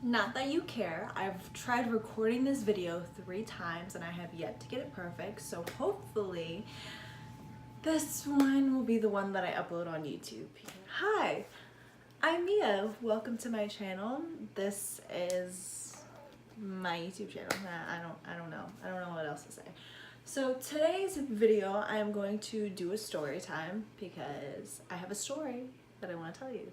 Not that you care. I've tried recording this video 3 times and I have yet to get it perfect, so hopefully this one will be the one that I upload on YouTube. Hi, I'm Mia. Welcome to my channel. This is my YouTube channel. I don't know. I don't know what else to say. So today's video, I'm going to do a story time because I have a story that I want to tell you.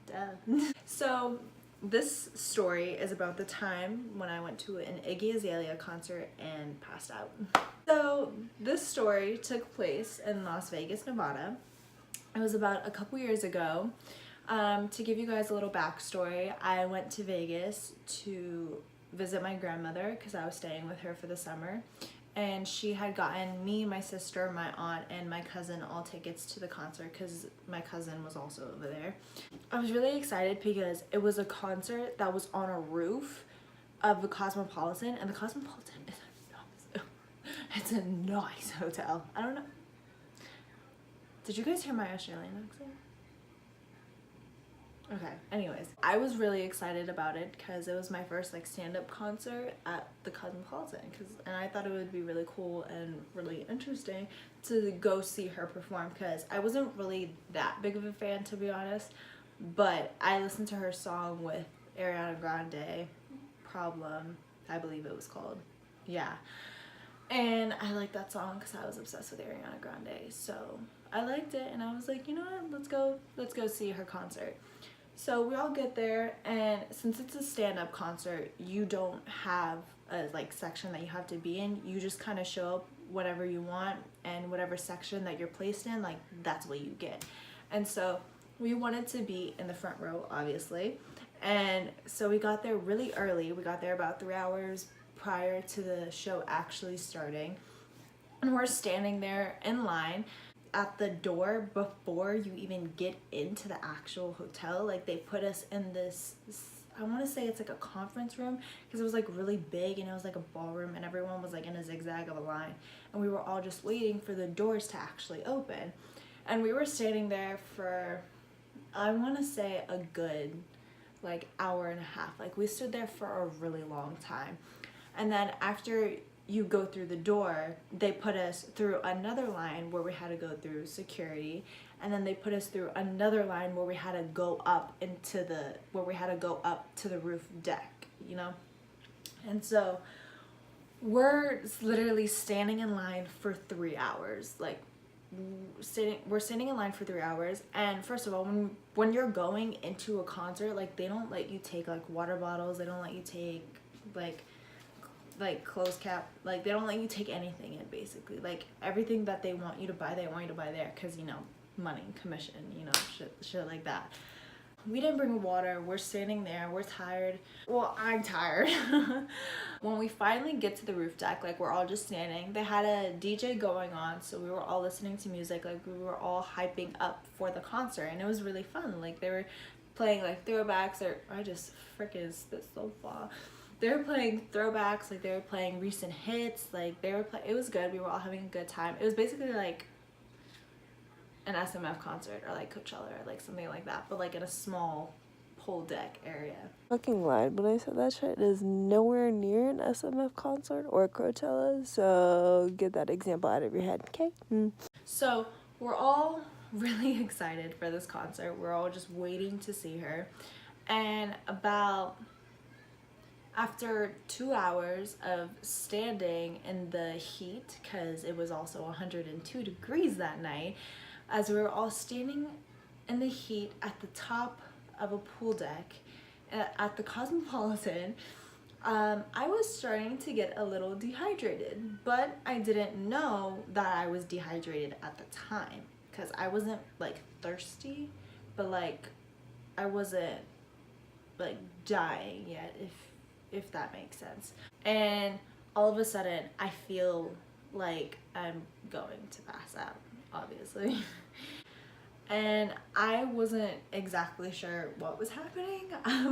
Duh. So this story is about the time when I went to an Iggy Azalea concert and passed out. So this story took place in Las Vegas, Nevada. It was about a couple years ago. To give you guys a little backstory, I went to Vegas to visit my grandmother because I was staying with her for the summer. And she had gotten me, my sister, my aunt, and my cousin all tickets to the concert because my cousin was also over there. I was really excited because it was a concert that was on a roof of the Cosmopolitan, and the Cosmopolitan is it's a nice hotel. I don't know. Did you guys hear my Australian accent? Okay, anyways, I was really excited about it because it was my first like stand-up concert at the Cosmopolitan and I thought it would be really cool and really interesting to go see her perform because I wasn't really that big of a fan, to be honest, but I listened to her song with Ariana Grande, Problem, I believe it was called. Yeah. And I liked that song because I was obsessed with Ariana Grande, so I liked it and I was like, you know what, let's go see her concert. So we all get there, and since it's a stand-up concert, you don't have a like section that you have to be in. You just kind of show up whatever you want, and whatever section that you're placed in, like that's what you get. And so we wanted to be in the front row, obviously. And so we got there really early. We got there about 3 hours prior to the show actually starting. And we're standing there in line at the door before you even get into the actual hotel. Like they put us in this, I want to say it's like a conference room because it was like really big and it was like a ballroom and everyone was like in a zigzag of a line, and we were all just waiting for the doors to actually open. And we were standing there for, I want to say, a good like hour and a half. Like we stood there for a really long time. And then after you go through the door, they put us through another line where we had to go through security, and then they put us through another line where we had to go up to the roof deck, you know? And so we're literally standing in line for 3 hours. Like we're standing in line for 3 hours, and first of all, when you're going into a concert, like they don't let you take like water bottles, they don't let you take like clothes cap, like they don't let you take anything in, basically. Like everything that they want you to buy, they want you to buy there because, you know, money, commission, you know, shit like that. We didn't bring water. We're standing there, we're tired. Well, I'm tired. When we finally get to the roof deck, like we're all just standing, they had a DJ going on, so we were all listening to music, like we were all hyping up for the concert, and it was really fun. Like they were playing like throwbacks, or I just freaking spit so far. They were playing throwbacks, like they were playing recent hits, like it was good. We were all having a good time. It was basically like an SMF concert or like Coachella or like something like that, but like in a small pool deck area. Fucking lied when I said that shit. It is nowhere near an SMF concert or Coachella, so get that example out of your head, okay? So we're all really excited for this concert. We're all just waiting to see her, and after 2 hours of standing in the heat, because it was also 102 degrees that night, as we were all standing in the heat at the top of a pool deck at the Cosmopolitan, I was starting to get a little dehydrated, but I didn't know that I was dehydrated at the time because I wasn't like thirsty, but like I wasn't like dying yet, if that makes sense. And all of a sudden I feel like I'm going to pass out, obviously. And I wasn't exactly sure what was happening. I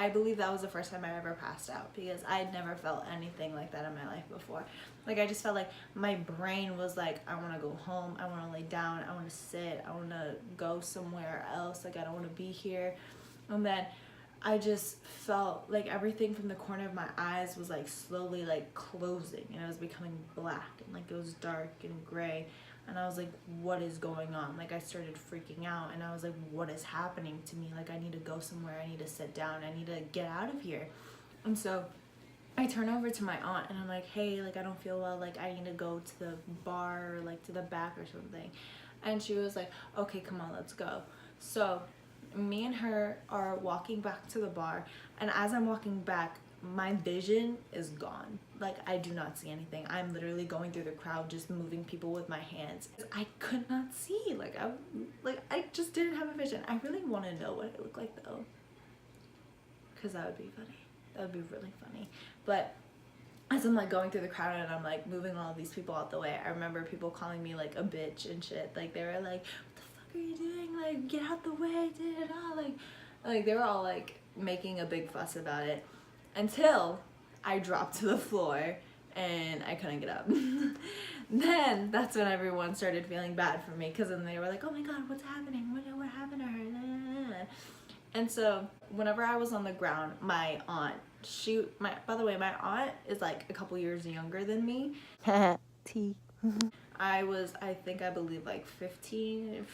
believe that was the first time I ever passed out because I'd never felt anything like that in my life before. Like I just felt like my brain was like, I want to go home, I want to lay down, I want to sit, I want to go somewhere else, like I don't want to be here. And then I just felt like everything from the corner of my eyes was like slowly like closing, and it was becoming black, and like it was dark and gray. And I was like, what is going on? Like, I started freaking out, and I was like, what is happening to me? Like, I need to go somewhere. I need to sit down. I need to get out of here. And so I turn over to my aunt, and I'm like, hey, like, I don't feel well. Like, I need to go to the bar or like to the back or something. And she was like, okay, come on, let's go. So me and her are walking back to the bar, and as I'm walking back, my vision is gone. Like, I do not see anything. I'm literally going through the crowd, just moving people with my hands. I could not see. I just didn't have a vision. I really want to know what it looked like though, because that would be funny. That would be really funny. But as I'm like going through the crowd and I'm like moving all of these people out the way, I remember people calling me like a bitch and shit. Like, they were like, what the fuck are you doing? Like, get out the way, like they were all like making a big fuss about it, until I dropped to the floor and I couldn't get up. Then that's when everyone started feeling bad for me, because then they were like, oh my god, what's happening? What happened to her? And so whenever I was on the ground, my aunt, by the way, my aunt is like a couple years younger than me. T. I believe like 15,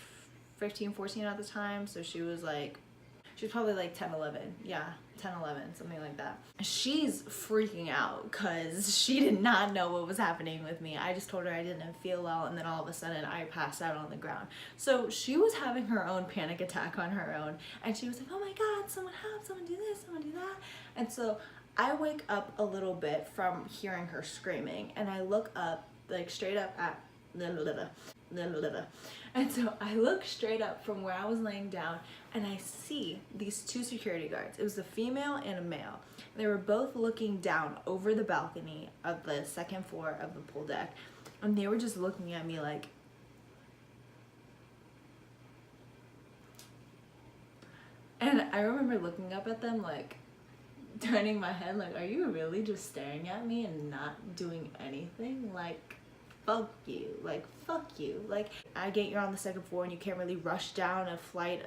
14 at the time. So she was probably like 10, 11. Yeah, 10, 11, something like that. She's freaking out because she did not know what was happening with me. I just told her I didn't feel well, and then all of a sudden I passed out on the ground. So she was having her own panic attack on her own, and she was like, oh my god, someone help, someone do this, someone do that. And so I wake up a little bit from hearing her screaming, and I look up, like straight up at and so I look straight up from where I was laying down, and I see these two security guards. It was a female and a male. They were both looking down over the balcony of the second floor of the pool deck, and they were just looking at me like, and I remember looking up at them, like turning my head like, are you really just staring at me and not doing anything? Like, fuck you. Like, fuck you. Like, I get you're on the second floor and you can't really rush down a flight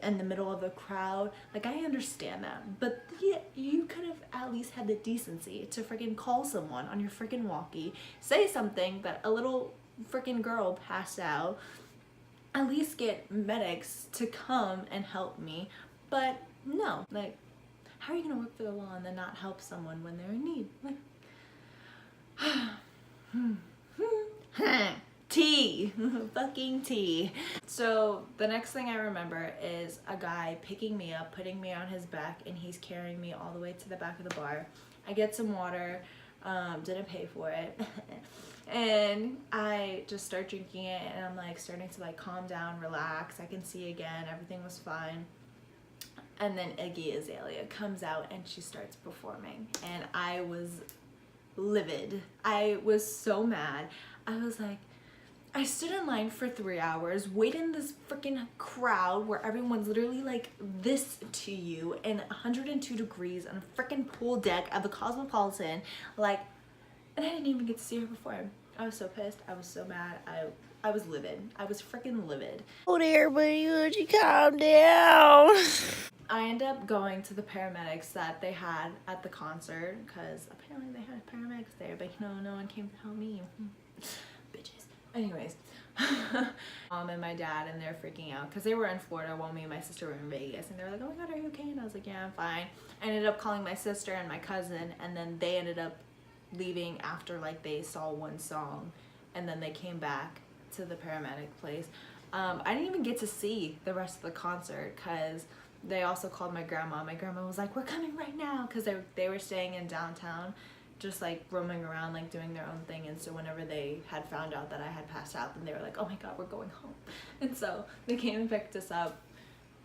in the middle of a crowd. Like, I understand that. But yeah, you could have at least had the decency to freaking call someone on your freaking walkie, say something that a little freaking girl passed out, at least get medics to come and help me. But no, like, how are you gonna work for the law and then not help someone when they're in need? Like, tea. Fucking tea. So the next thing I remember is a guy picking me up, putting me on his back, and he's carrying me all the way to the back of the bar. I get some water, didn't pay for it. And I just start drinking it, and I'm like starting to like calm down, relax. I can see again, everything was fine. And then Iggy Azalea comes out and she starts performing, and I was livid. I was so mad. I was like, I stood in line for 3 hours, waited in this freaking crowd where everyone's literally like this to you, in 102 degrees on a freaking pool deck at the Cosmopolitan, like, and I didn't even get to see her perform. I was so pissed. I was so mad. I was livid. I was freaking livid. Oh, everybody, would you calm down? I ended up going to the paramedics that they had at the concert, because apparently they had paramedics there, but no one came to help me. Bitches. Anyways, Mom and my dad, and they're freaking out because they were in Florida while me and my sister were in Vegas, and they were like, oh my god, are you okay? And I was like, yeah, I'm fine. I ended up calling my sister and my cousin, and then they ended up leaving after like they saw one song, and then they came back to the paramedic place. I didn't even get to see the rest of the concert because they also called my grandma. My grandma was like, we're coming right now, because they were staying in downtown, just like roaming around, like doing their own thing. And so whenever they had found out that I had passed out, then they were like, oh my god, we're going home. And so they came and picked us up,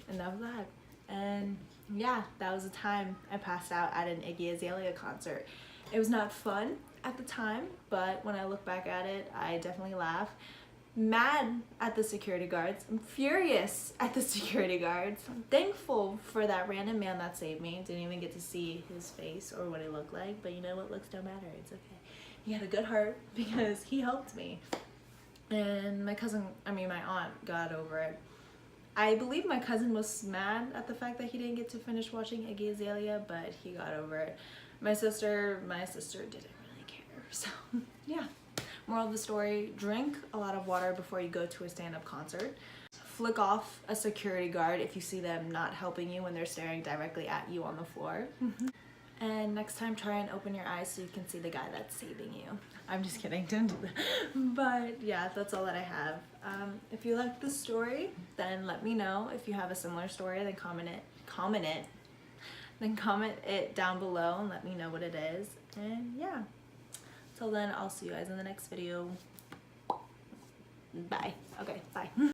and that was that. And yeah, that was the time I passed out at an Iggy Azalea concert. It was not fun at the time, but when I look back at it, I definitely laugh. Mad at the security guards. I'm furious at the security guards. I'm thankful for that random man that saved me. Didn't even get to see his face or what he looked like, but you know what? Looks don't matter. It's okay. He had a good heart because he helped me. And my aunt got over it. I believe my cousin was mad at the fact that he didn't get to finish watching Iggy Azalea, but he got over it. My sister didn't really care. So yeah. Moral of the story, drink a lot of water before you go to a stand-up concert. Flick off a security guard if you see them not helping you when they're staring directly at you on the floor. And next time, try and open your eyes so you can see the guy that's saving you. I'm just kidding, don't do that. But yeah, that's all that I have. If you like this story, then let me know. If you have a similar story, then comment it down below and let me know what it is. And yeah, till then, I'll see you guys in the next video. Bye. Okay, bye.